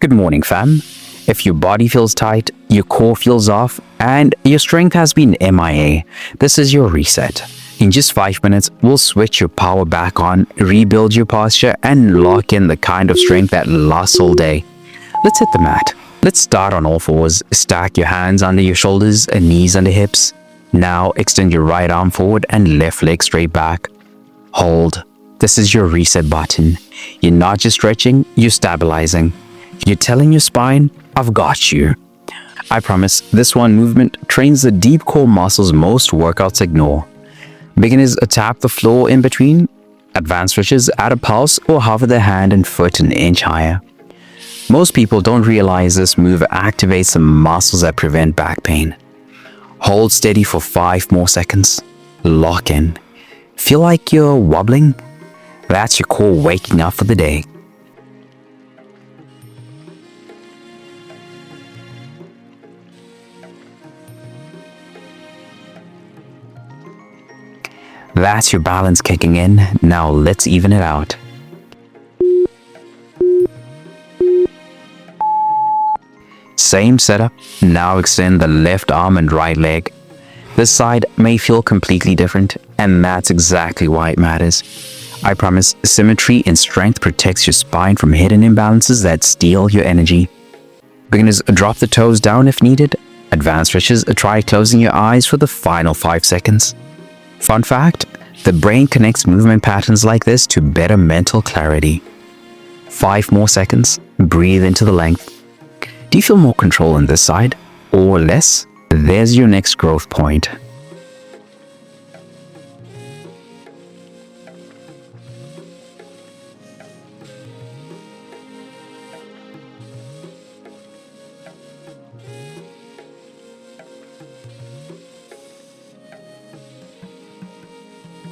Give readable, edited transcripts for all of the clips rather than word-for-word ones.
Good morning, fam. If your body feels tight, your core feels off, and your strength has been MIA, this is your reset. In just 5 minutes, we'll switch your power back on, rebuild your posture, and lock in the kind of strength that lasts all day. Let's hit the mat. Let's start on all fours. Stack your hands under your shoulders and knees under hips. Now extend your right arm forward and left leg straight back. Hold. This is your reset button. You're not just stretching, you're stabilizing. You're telling your spine, I've got you. I promise this one movement trains the deep core muscles most workouts ignore. Beginners tap the floor in between. Advanced switches add a pulse or hover their hand and foot an inch higher. Most people don't realize this move activates the muscles that prevent back pain. Hold steady for 5 more seconds. Lock in. Feel like you're wobbling? That's your core waking up for the day. That's your balance kicking in. Now let's even it out. Same setup. Now extend the left arm and right leg. This side may feel completely different, and that's exactly why it matters. I promise symmetry and strength protects your spine from hidden imbalances that steal your energy. Beginners drop the toes down if needed. Advanced stretches try closing your eyes for the final 5 seconds. Fun fact, the brain connects movement patterns like this to better mental clarity. 5 more seconds, breathe into the length. Do you feel more control on this side or less? There's your next growth point.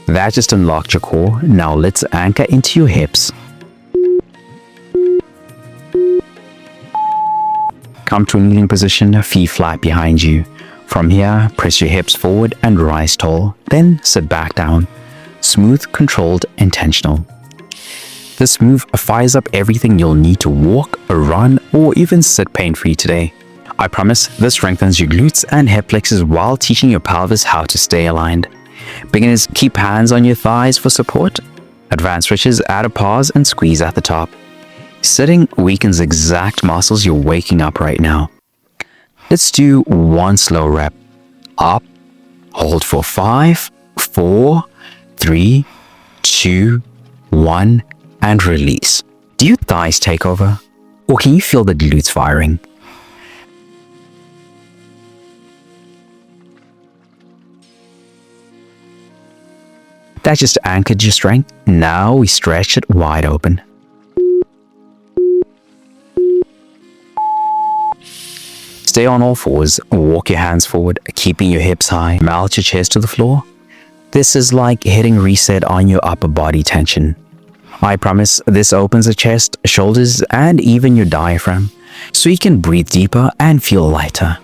That just unlocked your core. Now let's anchor into your hips. Come to a kneeling position, feet flat behind you. From here, press your hips forward and rise tall. Then sit back down. Smooth, controlled, intentional. This move fires up everything you'll need to walk, run, or even sit pain-free today. I promise this strengthens your glutes and hip flexors while teaching your pelvis how to stay aligned. Beginners, keep hands on your thighs for support. Advanced switches add a pause and squeeze at the top. Sitting weakens exact muscles you're waking up right now. Let's do one slow rep. Up, hold for 5, 4, 3, 2, 1, and release. Do your thighs take over? Or can you feel the glutes firing? That just anchored your strength. Now we stretch it wide open. Stay on all fours, walk your hands forward, keeping your hips high, melt your chest to the floor. This is like hitting reset on your upper body tension. I promise this opens the chest, shoulders, and even your diaphragm, so you can breathe deeper and feel lighter.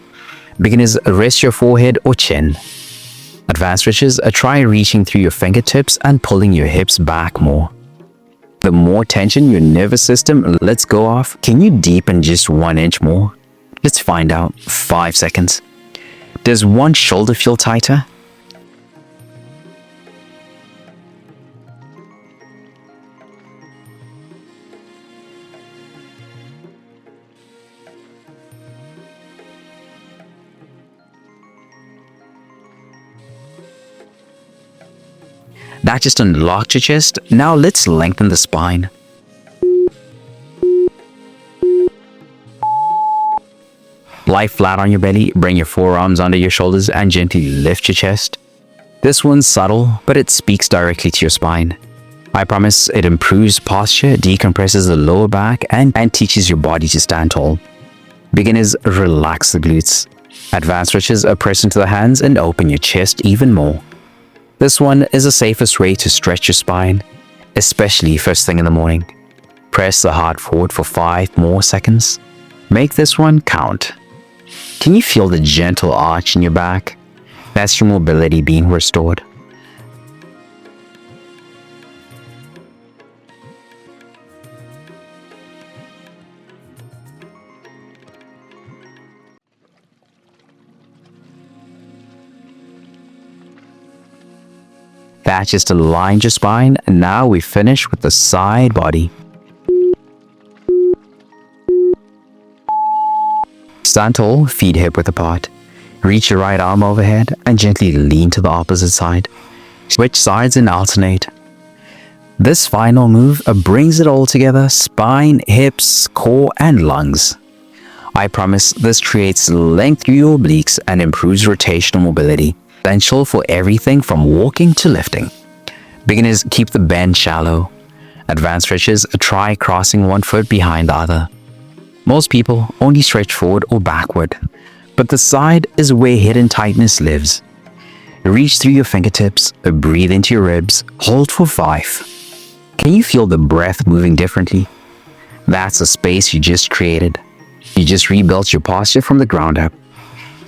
Beginners, rest your forehead or chin. Advanced stretches, try reaching through your fingertips and pulling your hips back more. The more tension your nervous system lets go off, can you deepen just 1 inch more? Let's find out. 5 seconds. Does one shoulder feel tighter? That just unlocked your chest. Now let's lengthen the spine. Lie flat on your belly, bring your forearms under your shoulders and gently lift your chest. This one's subtle, but it speaks directly to your spine. I promise it improves posture, decompresses the lower back, and teaches your body to stand tall. Beginners, relax the glutes. Advanced stretches press into the hands and open your chest even more. This one is the safest way to stretch your spine, especially first thing in the morning. Press the heart forward for 5 more seconds. Make this one count. Can you feel the gentle arch in your back? That's your mobility being restored. That just aligned your spine, and now we finish with the side body. Stand tall, feet hip width apart. Reach your right arm overhead and gently lean to the opposite side. Switch sides and alternate. This final move brings it all together: spine, hips, core, and lungs. I promise this creates length through your obliques and improves rotational mobility, essential for everything from walking to lifting. Beginners, keep the bend shallow. Advanced stretchers, try crossing one foot behind the other. Most people only stretch forward or backward, but the side is where hidden tightness lives. Reach through your fingertips, breathe into your ribs, hold for 5. Can you feel the breath moving differently? That's the space you just created. You just rebuilt your posture from the ground up.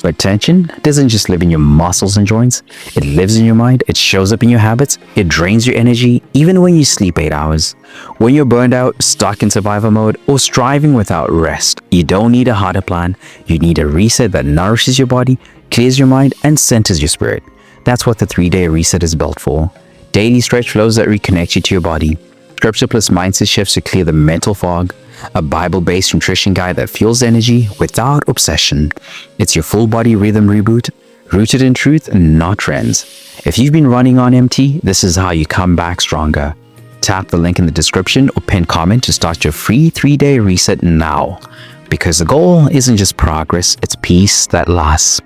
But tension doesn't just live in your muscles and joints. It lives in your mind, it shows up in your habits, it drains your energy even when you sleep 8 hours. When you're burned out, stuck in survival mode, or striving without rest, you don't need a harder plan. You need a reset that nourishes your body, clears your mind, and centers your spirit. That's what the 3-day reset is built for. Daily stretch flows that reconnect you to your body. Scripture plus mindset shifts to clear the mental fog. A Bible-based nutrition guide that fuels energy without obsession. It's your full body rhythm reboot, rooted in truth, not trends. If you've been running on empty, this is how you come back stronger. Tap the link in the description or pinned comment to start your free 3-day reset now. Because the goal isn't just progress, it's peace that lasts.